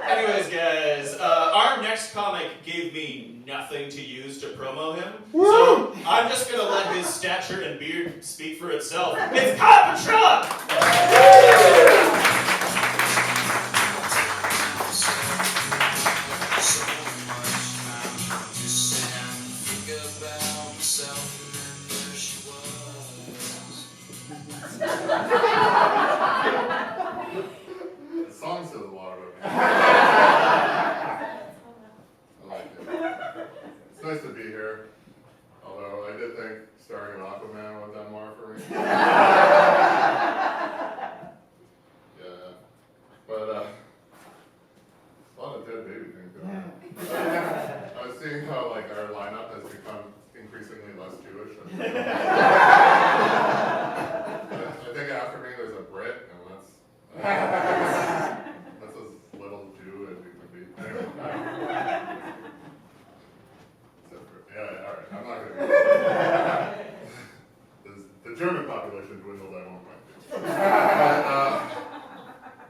Anyways, guys, our next comic gave me nothing to use to promo him, Woo! so I'm just gonna let his stature and beard speak for itself. It's Kyle Petryla! The song says a lot about me. I like it. It's nice to be here. Although I did think starring in Aquaman would have done more for me. Yeah. But a lot of dead baby things going on. I was seeing how like our lineup has become increasingly less Jewish. I think after me there's a Brit, and that's as little Jew as you can be. Anyway. Yeah, all right. I'm not going to. The German population dwindled. I won't mind.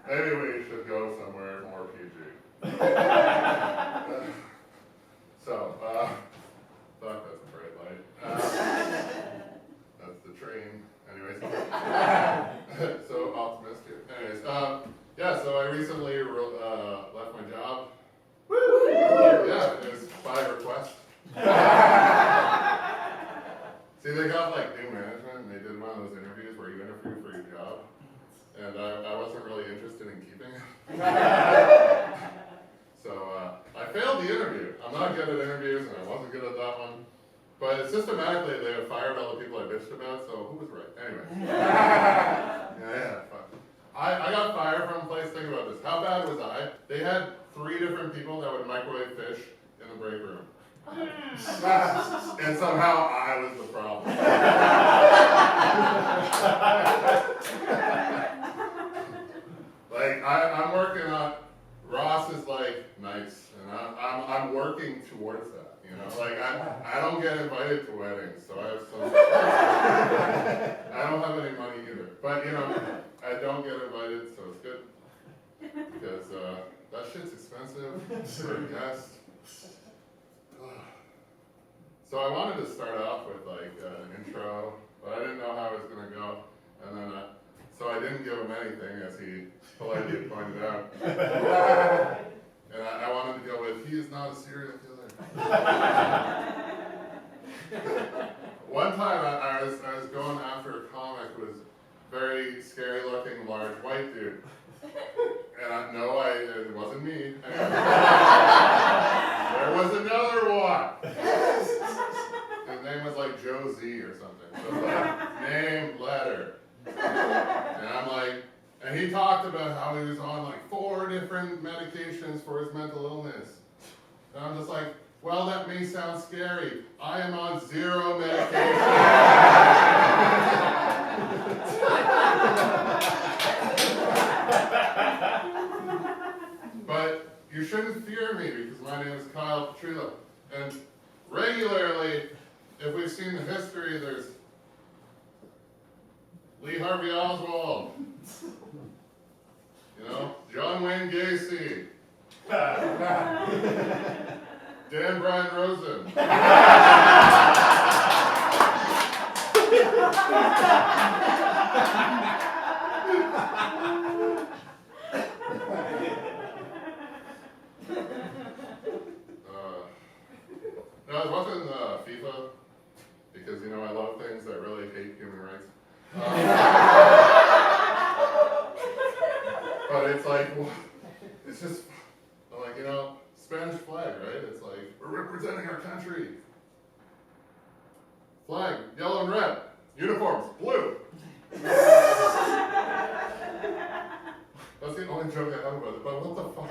Maybe we should go somewhere more PG. Fuck, that's a bright light. That's the train. Anyways. So optimistic. Anyways, yeah. So I recently left my job. Woo! Yeah, it was by request. See, they got like new management, and they did one of those interviews where you interview for your job, and I wasn't really interested in keeping it. So I failed the interview. I'm not good at interviews, and I wasn't good at that one. But systematically, they have fired all the people I bitched about, so who was right? Anyway. Yeah, fuck. I got fired from a place, think about this. How bad was I? They had 3 different people that would microwave fish in the break room. And somehow I was the problem. Like, I'm working on, Ross is like, nice, and I'm working towards that. You know, like I don't get invited to weddings, so I have some. I don't have any money either, but you know, I don't get invited, so it's good because that shit's expensive for a guest. So I wanted to start off with like an intro, but I didn't know how it was gonna go, and then so I didn't give him anything, as he politely pointed out. And I wanted to go with, he is not a serial killer. One time I was going after a comic who was very scary looking, large white dude. And it wasn't me. There was another one. His name was like Joe Z or something. So like, name, letter. And I'm like, and he talked about how he was on like 4 different medications for his mental illness. And I'm just like, well, that may sound scary. I am on 0 medication. But you shouldn't fear me because my name is Kyle Petryla. And regularly, if we've seen the history, there's Lee Harvey Oswald. You know, John Wayne Gacy. Dan Bryan Rosen. I was watching FIFA because, you know, I love things that really hate human rights. But it's like, it's just, I'm like, you know, Spanish flag, right? It's like, we're representing our country. Flag, yellow and red. Uniforms, blue. That's the only joke I have about it, but what the fuck?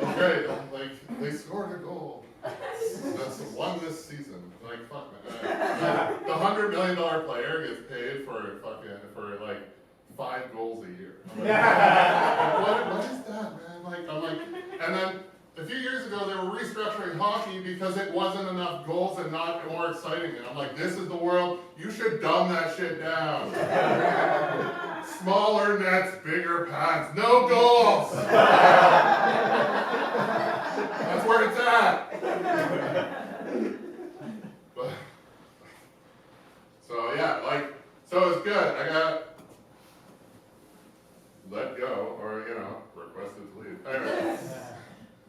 Okay, like, they scored a goal. That's won this season. Like, fuck, man. The $100 million player gets paid for like 5 goals a year. I'm like, what is that, man? I'm like, and then a few years ago they were restructuring hockey because it wasn't enough goals and not more exciting. And I'm like, this is the world. You should dumb that shit down. Smaller nets, bigger pads, no goals. That's where it's at. But, so yeah, like, so it was good. I got let go, or requested to leave. Anyway,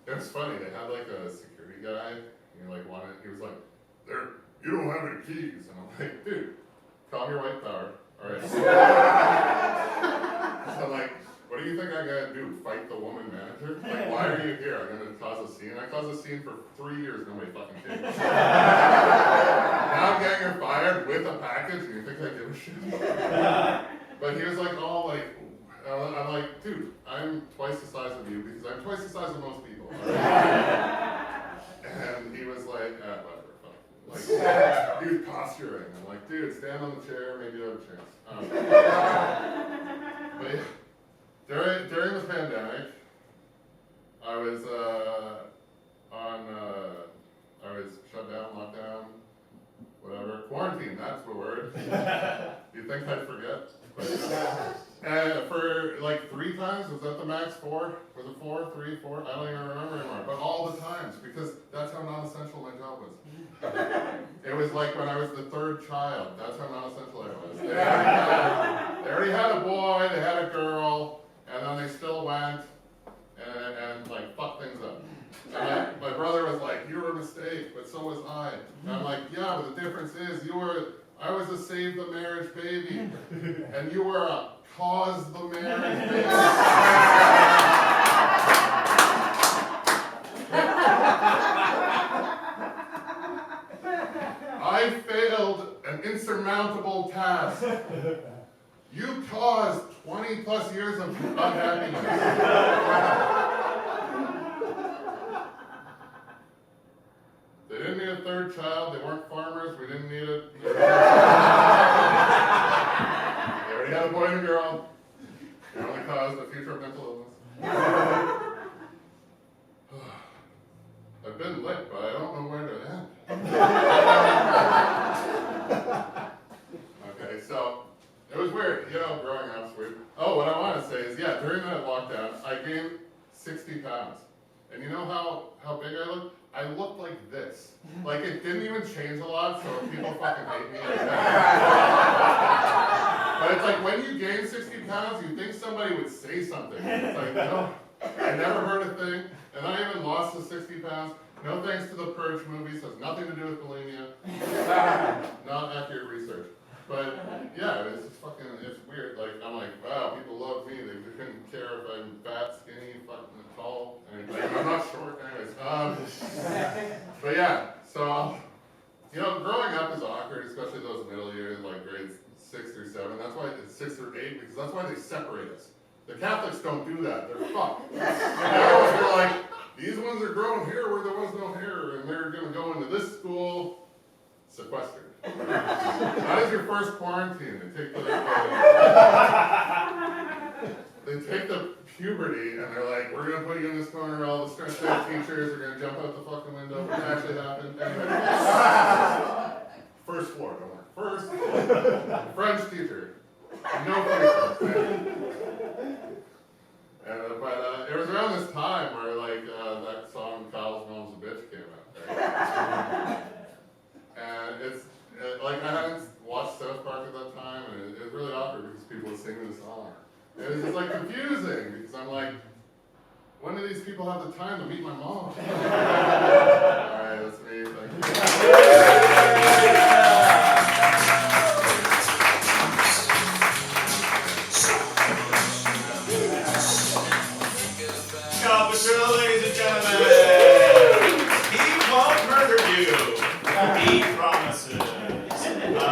it was funny. They had like a security guy. He was like, "There, you don't have any keys," and I'm like, "Dude, calm your white power, all right?" So I'm like, "What do you think I'm gonna do? Fight the woman manager? Like, why are you here? I'm gonna cause a scene. I caused a scene for 3 years. Nobody fucking came. Now I'm getting her fired with a package, and you think I give a shit?" But he was like, all like, I'm like, "Dude, I'm twice the size of you because I'm twice the size of most people." All right? And he was like, "Whatever, fuck." Like, he was posturing. I'm like, "Dude, stand on the chair. Maybe you have a chance." But yeah, during the pandemic, I was I was shut down, locked down, whatever. Quarantine, that's the word. You'd think I'd forget. But, for like 3 times, was that the max? 4? Was it 4, 3, 4? I don't even remember anymore. But all the times, because that's how non-essential my job was. It was like when I was the 3rd child. That's how non-essential I was. They already had a boy, they had a girl, and then they still went and like fucked things up. And my brother was like, "You were a mistake, but so was I." And I'm like, "Yeah, but the difference is I was a save the marriage baby, and you were a cause the marriage baby." I failed an insurmountable task. You caused 20 plus years of unhappiness. They didn't need a 3rd child. They weren't farmers. We didn't need it. They already had a boy and a girl. They only caused a future of mental illness. I've been lit, but I don't know where to end. Okay, so it was weird, growing up was weird. Oh, what I want to say is, yeah, during that lockdown, I gained 60 pounds. And you know how big I looked? I looked like this. Like, it didn't even change a lot, so people fucking hate me. But it's like, when you gain 60 pounds, you think somebody would say something. It's like, no, I never heard a thing. And I even lost the 60 pounds. No thanks to the Purge movies, has nothing to do with bulimia. Not accurate research. But yeah, it's just fucking, it's weird. Like, I'm like, wow, people love me. They couldn't care if I'm fat, skinny, fucking tall. And like, I'm not short, anyways. But yeah, so, growing up is awkward, especially those middle years, like grades 6 through 7. That's why it's 6 through 8, because that's why they separate us. The Catholics don't do that. They're fucked. They're like, these ones are growing here where there was no hair, and they're going to go into this school, sequestered. That is your first quarantine. They take the puberty, and they're like, "We're going to put you in this corner, all the strength ed teachers are going to jump out the fucking window," which actually happened. Anyway. First floor, don't worry. First floor. French teacher. No future. But it was around this time where, like, that song, "Kyle's Mom's a Bitch" came out, right? And it's, like, I hadn't watched South Park at that time, and it was really awkward because people would sing the song. It was just, like, confusing, because I'm like, when do these people have the time to meet my mom? Alright, that's me, thank you. Petryla, ladies and gentlemen, he won't murder you.